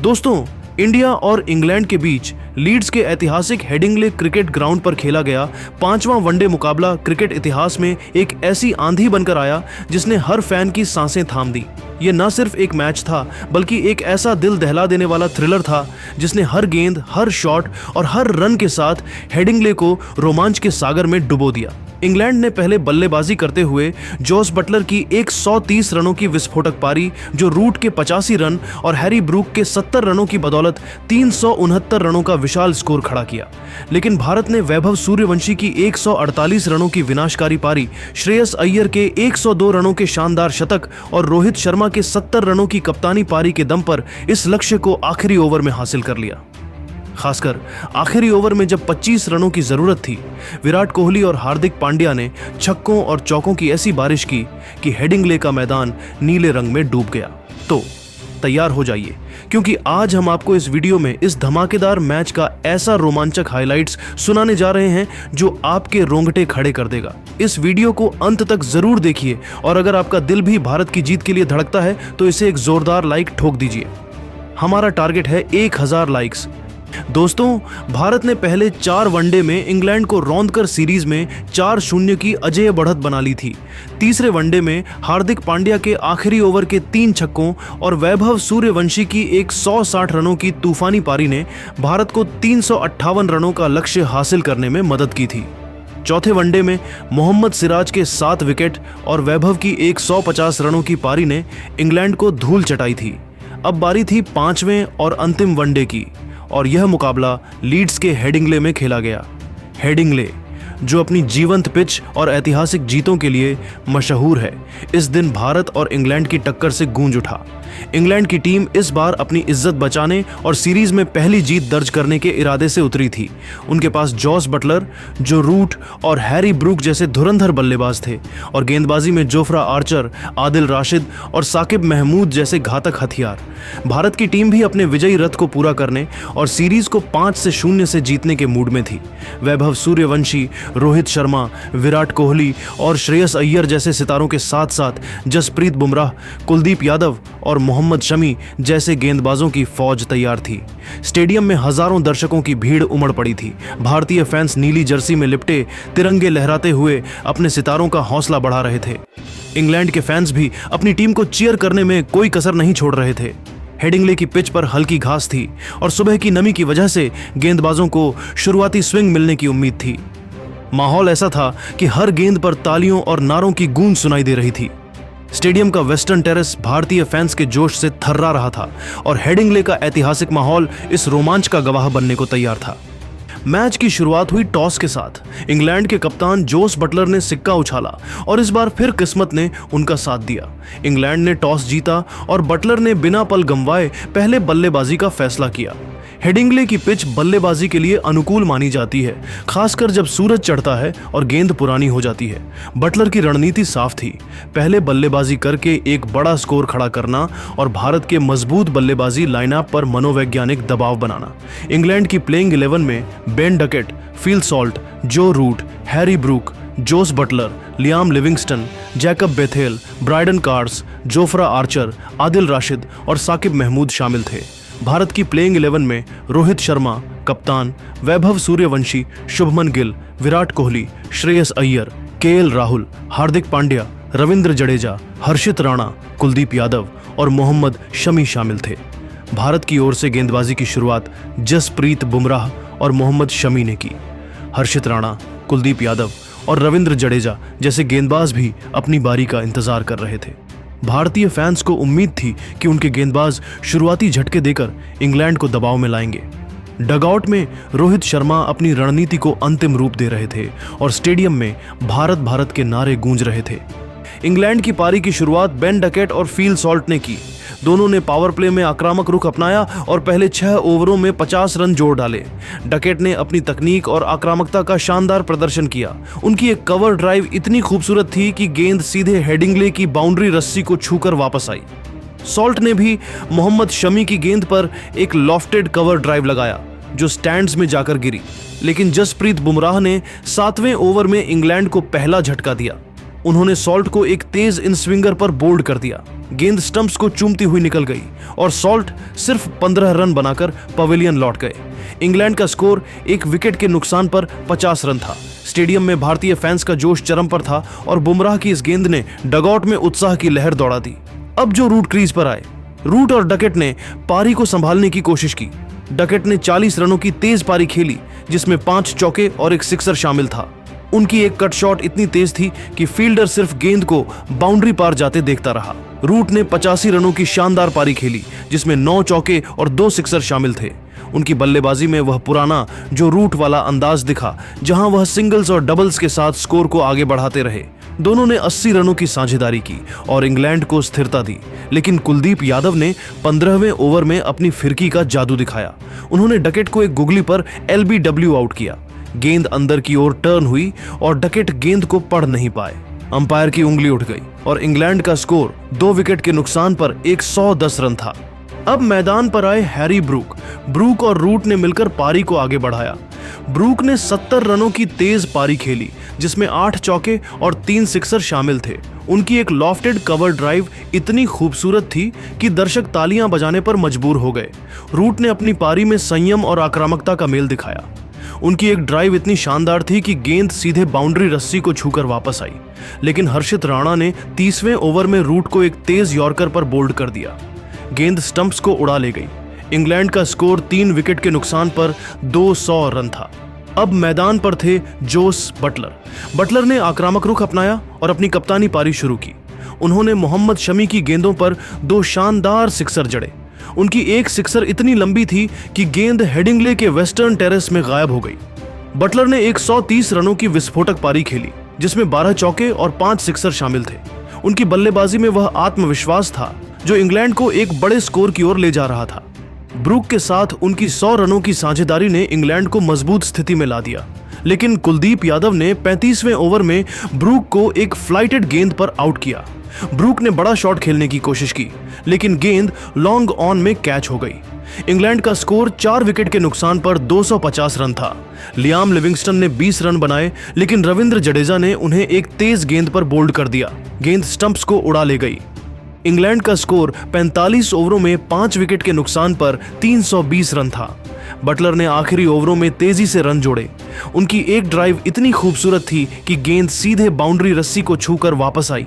दोस्तों, इंडिया और इंग्लैंड के बीच लीड्स के ऐतिहासिक हेडिंग्ले क्रिकेट ग्राउंड पर खेला गया 5वां वनडे मुकाबला क्रिकेट इतिहास में एक ऐसी आंधी बनकर आया जिसने हर फैन की सांसें थाम दी। ये न सिर्फ एक मैच था बल्कि एक ऐसा दिल दहला देने वाला थ्रिलर था जिसने हर गेंद, हर शॉट और हर रन के साथ हेडिंग्ले को रोमांच के सागर में डुबो दिया। इंग्लैंड ने पहले बल्लेबाजी करते हुए जोस बटलर की 130 रनों की विस्फोटक पारी, जो रूट के 85 रन और हैरी ब्रूक के 70 रनों की बदौलत 369 रनों का विशाल स्कोर खड़ा किया। लेकिन भारत ने वैभव सूर्यवंशी की 148 रनों की विनाशकारी पारी, श्रेयस अय्यर के 102 रनों के शानदार शतक और रोहित शर्मा के 70 रनों की कप्तानी पारी के दम पर इस लक्ष्य को आखिरी ओवर में हासिल कर लिया। खासकर आखिरी ओवर में जब 25 रनों की जरूरत थी, विराट कोहली और हार्दिक पांड्या ने छक्कों और चौकों की ऐसी बारिश की कि हेडिंग्ले का मैदान नीले रंग में डूब गया। तो तैयार हो जाइए, क्योंकि आज हम आपको इस वीडियो में इस धमाकेदार मैच का ऐसा रोमांचक हाइलाइट्स सुनाने जा रहे हैं जो आपके रोंगटे खड़े कर देगा। इस वीडियो को अंत तक जरूर देखिए और अगर आपका दिल भी भारत की जीत के लिए धड़कता है तो इसे एक जोरदार लाइक ठोक दीजिए। हमारा टारगेट है 1000 लाइक्स। दोस्तों, भारत ने पहले 4 वनडे में इंग्लैंड को रौंदकर सीरीज में 4-0 की अजेय बढ़त बना ली थी। तीसरे वनडे में हार्दिक पांड्या के आखिरी ओवर के 3 छक्कों और वैभव सूर्यवंशी की 160 रनों की तूफानी पारी ने भारत को 358 रनों का लक्ष्य हासिल करने में मदद की थी। चौथे वनडे में मोहम्मद सिराज के 7 विकेट और वैभव की 150 रनों की पारी ने इंग्लैंड को धूल चटाई थी। अब बारी थी 5वें और अंतिम वनडे की और यह मुकाबला लीड्स के हेडिंग्ले में खेला गया। हेडिंग्ले, जो अपनी जीवंत पिच और ऐतिहासिक जीतों के लिए मशहूर है, इस दिन भारत और इंग्लैंड की टक्कर से गूंज उठा। इंग्लैंड की टीम इस बार अपनी इज्जत बचाने और सीरीज में पहली जीत दर्ज करने के इरादे से उतरी थी। उनके पास जोस बटलर, जो रूट और हैरी ब्रूक जैसे धुरंधर बल्लेबाज थे, और गेंदबाजी में जोफ्रा आर्चर, आदिल राशिद और साकिब महमूद जैसे घातक हथियार। भारत की टीम भी अपने विजयी रथ को पूरा करने और सीरीज को 5-0 से जीतने के मूड में थी। वैभव सूर्यवंशी, रोहित शर्मा, विराट कोहली और श्रेयस अय्यर जैसे सितारों के साथ साथ जसप्रीत बुमराह, कुलदीप यादव और मोहम्मद शमी जैसे गेंदबाजों की फौज तैयार थी। स्टेडियम में हजारों दर्शकों की भीड़ उमड़ पड़ी थी। भारतीय फैंस नीली जर्सी में लिपटे तिरंगे लहराते हुए अपने सितारों का हौसला बढ़ा रहे थे। इंग्लैंड के फैंस भी अपनी टीम को चीयर करने में कोई कसर नहीं छोड़ रहे थे। हेडिंग्ले की पिच पर हल्की घास थी और सुबह की नमी की वजह से गेंदबाजों को शुरुआती स्विंग मिलने की उम्मीद थी। माहौल ऐसा था कि हर गेंद पर तालियों और नारों की गूंज सुनाई दे रही थी। स्टेडियम का वेस्टर्न टेरेस भारतीय फैंस के जोश से थर्रा रहा था और हेडिंग्ले का ऐतिहासिक माहौल इस रोमांच का गवाह बनने को तैयार था। मैच की शुरुआत हुई टॉस के साथ। इंग्लैंड के कप्तान जोस बटलर ने सिक्का उछाला और इस बार फिर किस्मत ने उनका साथ दिया। इंग्लैंड ने टॉस जीता और बटलर ने बिना पल गंवाए पहले बल्लेबाजी का फैसला किया। हेडिंग्ले की पिच बल्लेबाजी के लिए अनुकूल मानी जाती है, खासकर जब सूरज चढ़ता है और गेंद पुरानी हो जाती है। बटलर की रणनीति साफ थी, पहले बल्लेबाजी करके एक बड़ा स्कोर खड़ा करना और भारत के मजबूत बल्लेबाजी लाइनअप पर मनोवैज्ञानिक दबाव बनाना। इंग्लैंड की प्लेइंग 11 में Ben Duckett, Phil Salt, Joe Root, Harry Brook, Jos Buttler, Liam Livingstone, Jacob Bethell, Brydon Carse, Jofra Archer, Adil Rashid और साकिब महमूद शामिल थे। भारत की प्लेइंग 11 में रोहित शर्मा कप्तान, वैभव सूर्यवंशी, शुभमन गिल, विराट कोहली, श्रेयस अय्यर, केएल राहुल, हार्दिक पांड्या, रविंद्र जडेजा, हर्षित राणा, कुलदीप यादव और मोहम्मद शमी शामिल थे। भारत की ओर से गेंदबाजी की शुरुआत जसप्रीत बुमराह और मोहम्मद शमी ने की। हर्षित राणा, कुलदीप यादव और रविंद्र जडेजा जैसे गेंदबाज भी अपनी बारी का इंतजार कर रहे थे। भारतीय फैंस को उम्मीद थी कि उनके गेंदबाज शुरुआती झटके देकर इंग्लैंड को दबाव में लाएंगे। डगआउट में रोहित शर्मा अपनी रणनीति को अंतिम रूप दे रहे थे और स्टेडियम में भारत भारत के नारे गूंज रहे थे। इंग्लैंड की पारी की शुरुआत बेन डकेट और फिल सॉल्ट ने की। दोनों ने पावर प्ले में आक्रामक रुख अपनाया और पहले 6 ओवरों में 50 रन जोड़ डाले। डकेट ने अपनी तकनीक और आक्रामकता का शानदार प्रदर्शन किया। उनकी एक कवर ड्राइव इतनी खूबसूरत थी कि गेंद सीधे हेडिंग्ले की बाउंड्री रस्सी को छूकर वापस आई। सॉल्ट ने भी मोहम्मद शमी की गेंद पर एक लॉफ्टेड कवर ड्राइव लगाया जो स्टैंड्स में जाकर गिरी, लेकिन जसप्रीत बुमराह ने 7वें ओवर में इंग्लैंड को पहला झटका दिया। उन्होंने सॉल्ट को एक तेज इन स्विंगर पर बोल्ड कर दिया। गेंद स्टंप्स को चूमती हुई निकल गई और सॉल्ट सिर्फ 15 रन बनाकर पवेलियन लौट गए। इंग्लैंड का स्कोर एक विकेट के नुकसान पर 50 रन था। स्टेडियम में भारतीय फैंस का जोश चरम पर था और बुमराह की इस गेंद ने डगआउट में उत्साह की लहर दौड़ा दी। अब जो रूट क्रीज पर आए, रूट और डकेट ने पारी को संभालने की कोशिश की। डकेट ने 40 रनों की तेज पारी खेली, जिसमें 5 चौके और एक सिक्सर शामिल था। उनकी एक कट शॉट इतनी तेज थी कि फील्डर सिर्फ गेंद को बाउंड्री पार जाते देखता रहा। रूट ने 85 रनों की शानदार पारी खेली, जिसमें 9 चौके और 2 सिक्सर शामिल थे। उनकी बल्लेबाजी में वह पुराना जो रूट वाला अंदाज दिखा, जहां वह सिंगल्स और डबल्स के साथ स्कोर को आगे बढ़ाते रहे। दोनों ने 80 रनों की साझेदारी की और इंग्लैंड को स्थिरता दी, लेकिन कुलदीप यादव ने 15वें ओवर में अपनी फिरकी का जादू दिखाया। उन्होंने डकेट को एक गुगली पर LBW आउट किया। गेंद अंदर की ओर टर्न हुई और डकेट गेंद को पढ़ नहीं पाए। अंपायर की उंगली उठ गई और इंग्लैंड का स्कोर 2 विकेट के नुकसान पर 110 रन था। अब मैदान पर आए हैरी ब्रूक और रूट ने मिलकर पारी को आगे बढ़ाया। ब्रूक ने 70 रनों की तेज पारी खेली, जिसमें 8 चौके और 3 सिक्सर शामिल थे। उनकी एक लॉफ्टेड कवर ड्राइव इतनी खूबसूरत थी कि दर्शक तालियां बजाने पर मजबूर हो गए। रूट ने अपनी पारी में संयम और आक्रामकता का मेल दिखाया। उनकी एक ड्राइव इतनी शानदार थी कि गेंद सीधे बाउंड्री रस्सी को छूकर वापस आई, लेकिन हर्षित राणा ने 30वें ओवर में रूट को एक तेज यॉर्कर पर बोल्ड कर दिया। गेंद स्टंप्स को उड़ा ले गई। इंग्लैंड का स्कोर 3 विकेट के नुकसान पर 200 रन था। अब मैदान पर थे जोस बटलर ने आक्रामक रुख अपनाया और अपनी कप्तानी पारी शुरू की। उन्होंने मोहम्मद शमी की गेंदों पर 2 शानदार सिक्सर जड़े। उनकी एक सिक्सर इतनी लंबी थी कि गेंद हेडिंगले के वेस्टर्न टेरेस में गायब हो गई। बटलर ने 130 रनों की विस्फोटक पारी खेली, जिसमें 12 चौके और 5 सिक्सर शामिल थे। उनकी बल्लेबाजी में वह आत्मविश्वास था जो इंग्लैंड को एक बड़े स्कोर की ओर ले जा रहा था। ब्रूक के साथ उनकी 100 रनों की साझेदारी ने इंग्लैंड को मजबूत स्थिति में ला दिया, लेकिन कुलदीप यादव ने 35वें ओवर में ब्रूक को एक फ्लाइटेड गेंद पर आउट किया। ब्रूक ने बड़ा शॉट खेलने की कोशिश की, लेकिन गेंद लॉन्ग ऑन में कैच हो गई। इंग्लैंड का स्कोर 4 विकेट के नुकसान पर 250 रन था। लियाम लिविंगस्टन ने 20 रन बनाए, लेकिन रविंद्र जडेजा ने उन्हें एक तेज गेंद पर बोल्ड कर दिया। गेंद स्टंप्स को उड़ा ले गई। इंग्लैंड का स्कोर 45 ओवरों में 5 विकेट के नुकसान पर 320 रन था। बटलर ने आखिरी ओवरों में तेजी से रन जोड़े। उनकी एक ड्राइव इतनी खूबसूरत थी कि गेंद सीधे बाउंड्री रस्सी को छूकर वापस आई।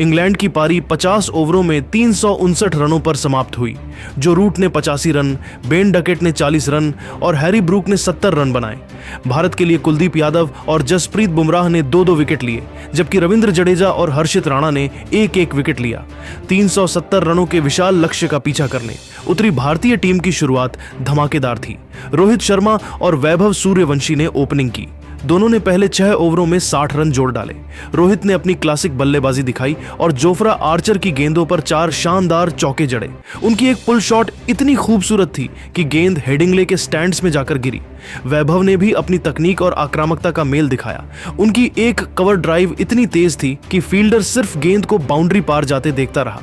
इंग्लैंड की पारी 50 ओवरों में 359 रनों पर समाप्त हुई। जो रूट ने 85 रन, बेन डकेट ने 40 रन और हैरी ब्रूक ने 70 रन बनाए। भारत के लिए कुलदीप यादव और जसप्रीत बुमराह ने 2-2 विकेट लिए, जबकि रविंद्र जडेजा और हर्षित राणा ने 1-1 विकेट लिया। 370 रनों के विशाल लक्ष्य का पीछा करने उतरी भारतीय टीम की शुरुआत धमाकेदार थी। रोहित शर्मा और वैभव सूर्यवंशी ने ओपनिंग की। दोनों ने पहले 6 ओवरों में 60 रन जोड़ डाले। रोहित ने अपनी क्लासिक बल्लेबाजी दिखाई और जोफ्रा आर्चर की गेंदों पर 4 शानदार चौके जड़े। उनकी एक पुल शॉट इतनी खूबसूरत थी कि गेंद हेडिंगले के स्टैंड्स में जाकर गिरी। वैभव ने भी अपनी तकनीक और आक्रामकता का मेल दिखाया। उनकी एक कवर ड्राइव इतनी तेज थी कि फील्डर सिर्फ गेंद को बाउंड्री पार जाते देखता रहा।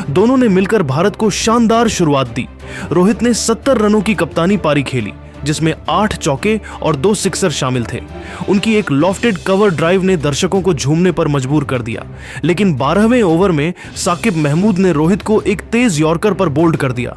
दोनों ने मिलकर भारत को शानदार शुरुआत दी। रोहित ने 70 रनों की कप्तानी पारी खेली, जिसमें 8 चौके और 2 सिक्सर शामिल थे। उनकी एक लॉफ्टेड कवर ड्राइव ने दर्शकों को झूमने पर मजबूर कर दिया, लेकिन 12वें ओवर में साकिब महमूद ने रोहित को एक तेज यॉर्कर पर बोल्ड कर दिया।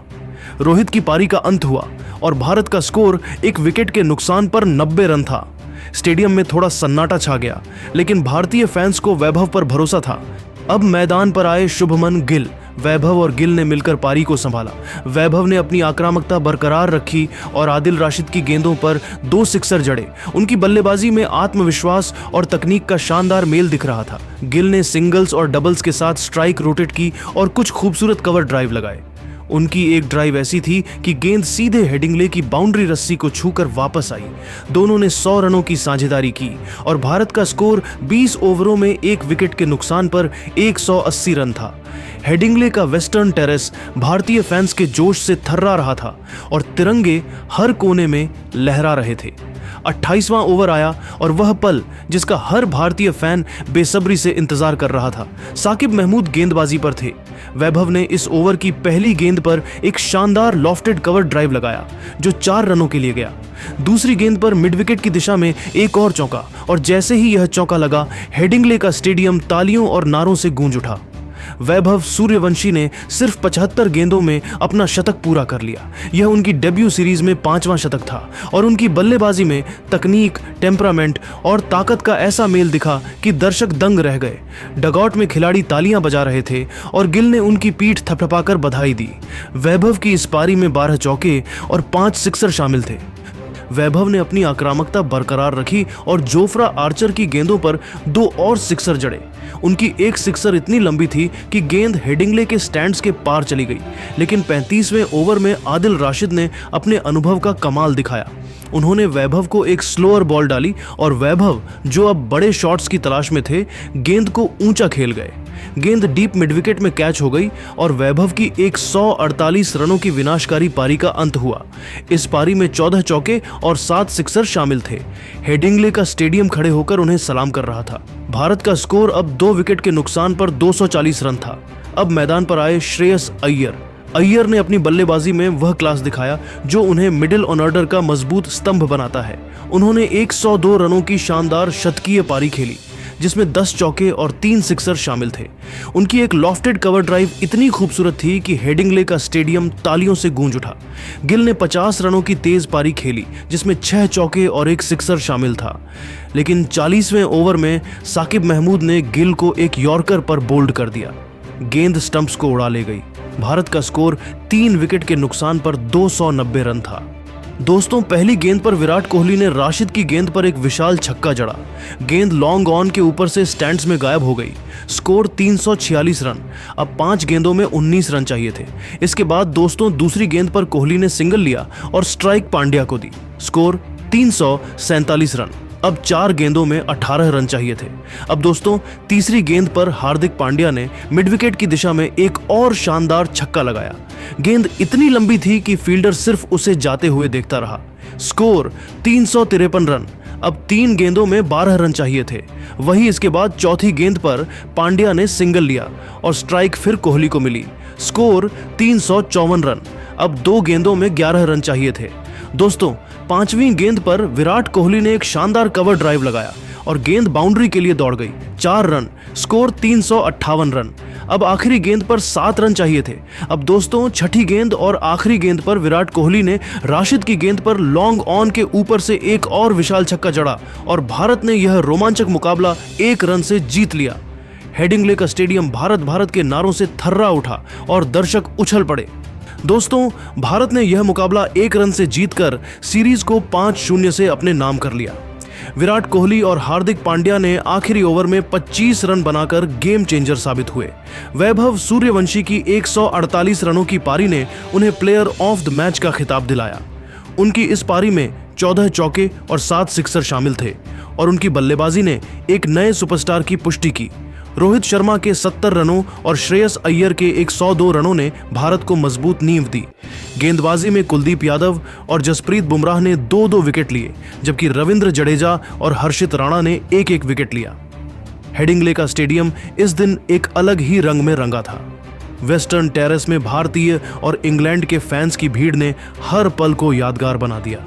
रोहित की पारी का अंत हुआ और भारत का स्कोर 1 विकेट के नुकसान पर 90 रन था। स्टेडियम में थोड़ा सन्नाटा छा गया, लेकिन भारतीय फैंस को वैभव पर भरोसा था। अब मैदान पर आए शुभमन गिल। वैभव और गिल ने मिलकर पारी को संभाला। वैभव ने अपनी आक्रामकता बरकरार रखी और आदिल राशिद की गेंदों पर 2 सिक्सर जड़े। उनकी बल्लेबाजी में आत्मविश्वास और तकनीक का शानदार मेल दिख रहा था। गिल ने सिंगल्स और डबल्स के साथ स्ट्राइक रोटेट की और कुछ खूबसूरत कवर ड्राइव लगाए। उनकी एक ड्राइव ऐसी थी कि गेंद सीधे हेडिंगले की बाउंड्री रस्सी को छूकर वापस आई। दोनों ने 100 रनों की साझेदारी की और भारत का स्कोर 20 ओवरों में 1 विकेट के नुकसान पर 180 रन था। हेडिंगले का वेस्टर्न टेरेस भारतीय फैंस के जोश से थर्रा रहा था और तिरंगे हर कोने में लहरा रहे थे। 28वां ओवर आया और वह पल जिसका हर भारतीय फैन बेसब्री से इंतजार कर रहा था। साकिब महमूद गेंदबाजी पर थे। वैभव ने इस ओवर की पहली गेंद पर एक शानदार लॉफ्टेड कवर ड्राइव लगाया जो 4 रनों के लिए गया। दूसरी गेंद पर मिड विकेट की दिशा में एक और चौका, और जैसे ही यह चौका लगा, हेडिंग्ले का स्टेडियम तालियों और नारों से गूंज उठा। वैभव सूर्यवंशी ने सिर्फ 75 गेंदों में अपना शतक पूरा कर लिया। यह उनकी डेब्यू सीरीज में 5वां शतक था और उनकी बल्लेबाजी में तकनीक, टेम्परामेंट और ताकत का ऐसा मेल दिखा कि दर्शक दंग रह गए। डगआउट में खिलाड़ी तालियां बजा रहे थे और गिल ने उनकी पीठ थपथपाकर बधाई दी। वैभव की इस पारी में 12 चौके और 5 सिक्सर शामिल थे। वैभव ने अपनी आक्रामकता बरकरार रखी और जोफ्रा आर्चर की गेंदों पर 2 और सिक्सर जड़े। उनकी एक सिक्सर इतनी लंबी थी कि गेंद हेडिंग्ले के स्टैंड्स के पार चली गई, लेकिन 35वें ओवर में आदिल राशिद ने अपने अनुभव का कमाल दिखाया। उन्होंने वैभव को एक स्लोअर बॉल डाली और वैभव, जो अब बड़े शॉट्स की तलाश में थे, गेंद को ऊंचा खेल गए। गेंद डीप मिड विकेट में कैच हो गई और वैभव की 148 रनों की विनाशकारी पारी का अंत हुआ। इस पारी में 14 चौके और 7 सिक्सर शामिल थे। हेडिंग्ले का स्टेडियम खड़े होकर उन्हें सलाम कर रहा था। भारत का स्कोर अब 2 विकेट के नुकसान पर 240 रन था। अब मैदान पर आए श्रेयस अय्यर ने अपनी बल्लेबाजी में वह क्लास दिखाया जो उन्हें मिडिल ऑर्डर का मजबूत स्तंभ बनाता है। उन्होंने 102 रनों की शानदार शतकीय पारी खेली जिसमें 10 चौके और 3 सिक्सर शामिल थे। उनकी एक लॉफ्टेड कवर ड्राइव इतनी खूबसूरत थी कि हेडिंग्ले का स्टेडियम तालियों से गूंज उठा। गिल ने 50 रनों की तेज पारी खेली जिसमें 6 चौके और 1 सिक्सर शामिल था, लेकिन 40वें ओवर में साकिब महमूद ने गिल को एक यॉर्कर पर बोल्ड कर दिया। गेंद स्टंप्स को उड़ा ले गई। भारत का स्कोर 3 विकेट के नुकसान पर 290 रन था। दोस्तों, पहली गेंद पर विराट कोहली ने राशिद की गेंद पर एक विशाल छक्का जड़ा। गेंद लॉन्ग ऑन के ऊपर से स्टैंड्स में गायब हो गई। Score 346 run. अब 5 गेंदों में 19 रन चाहिए थे। इसके बाद दोस्तों, दूसरी गेंद पर कोहली ने सिंगल लिया और स्ट्राइक पांड्या को दी। Score 347 run. अब 4 गेंदों में 18 रन चाहिए थे। अब दोस्तों, तीसरी गेंद पर हार्दिक पांड्या ने मिड विकेट की दिशा में एक और शानदार छक्का लगाया। गेंद इतनी लंबी थी कि फील्डर सिर्फ उसे जाते हुए देखता रहा। Score 353 run. अब 3 गेंदों में 12 रन चाहिए थे। वही इसके बाद चौथी गेंद पर पांड्या ने सिंगल लिया और स्ट्राइक फिर कोहली को मिली। Score 354 run. अब 2 गेंदों में 11 रन चाहिए थे। दोस्तों, 5वीं गेंद पर विराट कोहली ने एक शानदार कवर ड्राइव लगाया और गेंद बाउंड्री के लिए दौड़ गई। 4 रन। Score 358 run. अब आखिरी गेंद पर 7 रन चाहिए थे। अब दोस्तों, छठी गेंद और आखिरी गेंद पर विराट कोहली ने राशिद की गेंद पर लॉन्ग ऑन के ऊपर से एक और विशाल छक्का जड़ा और भारत ने यह रोमांचक मुकाबला 1 रन से जीत लिया। हेडिंग्ले का स्टेडियम भारत के नारों से थर्रा उठा और दर्शक उछल पड़े। दोस्तों, भारत ने यह मुकाबला 1 रन से जीतकर सीरीज को 5-0 से अपने नाम कर लिया। विराट कोहली और हार्दिक पांड्या ने आखिरी ओवर में 25 रन बनाकर गेम चेंजर साबित हुए। वैभव सूर्यवंशी की 148 रनों की पारी ने उन्हें प्लेयर ऑफ द मैच का खिताब दिलाया। उनकी इस पारी में 14 चौके और 7 सिक्सर शामिल थे और उनकी बल्लेबाजी ने एक नए सुपरस्टार की पुष्टि की। रोहित शर्मा के 70 रनों और श्रेयस अय्यर के 102 रनों ने भारत को मजबूत नींव दी। गेंदबाजी में कुलदीप यादव और जसप्रीत बुमराह ने 2-2 विकेट लिए, जबकि रविंद्र जडेजा और हर्षित राणा ने 1-1 विकेट लिया। हेडिंग्ले का स्टेडियम इस दिन एक अलग ही रंग में रंगा था। वेस्टर्न टेरेस में भारतीय और इंग्लैंड के फैंस की भीड़ ने हर पल को यादगार बना दिया।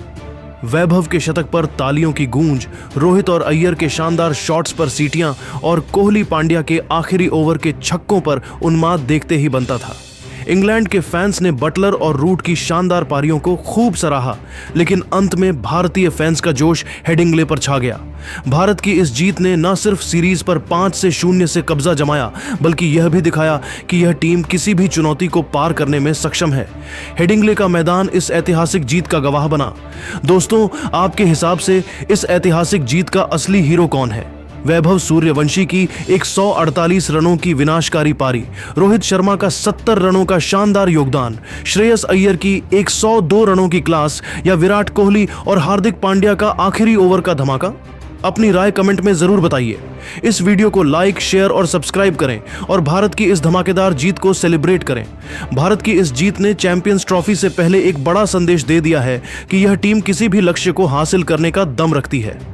वैभव के शतक पर तालियों की गूंज, रोहित और अय्यर के शानदार शॉट्स पर सीटियां और कोहली पांड्या के आखिरी ओवर के छक्कों पर उन्माद देखते ही बनता था। इंग्लैंड के फैंस ने बटलर और रूट की शानदार पारियों को खूब सराहा, लेकिन अंत में भारतीय फैंस का जोश हेडिंग्ले पर छा गया। भारत की इस जीत ने न सिर्फ सीरीज पर 5-0 से कब्जा जमाया, बल्कि यह भी दिखाया कि यह टीम किसी भी चुनौती को पार करने में सक्षम है। हेडिंग्ले का मैदान इस ऐतिहासिक जीत का गवाह बना। दोस्तों, आपके हिसाब से इस ऐतिहासिक जीत का असली हीरो कौन है? वैभव सूर्यवंशी की 148 रनों की विनाशकारी पारी, रोहित शर्मा का 70 रनों का शानदार योगदान, श्रेयस अय्यर की 102 रनों की क्लास, या विराट कोहली और हार्दिक पांड्या का आखिरी ओवर का धमाका? अपनी राय कमेंट में जरूर बताइए। इस वीडियो को लाइक, शेयर और सब्सक्राइब करें और भारत की इस धमाकेदार जीत को सेलिब्रेट करें। भारत की इस जीत ने चैंपियंस ट्रॉफी से पहले एक बड़ा संदेश दे दिया है कि यह टीम किसी भी लक्ष्य को हासिल करने का दम रखती है।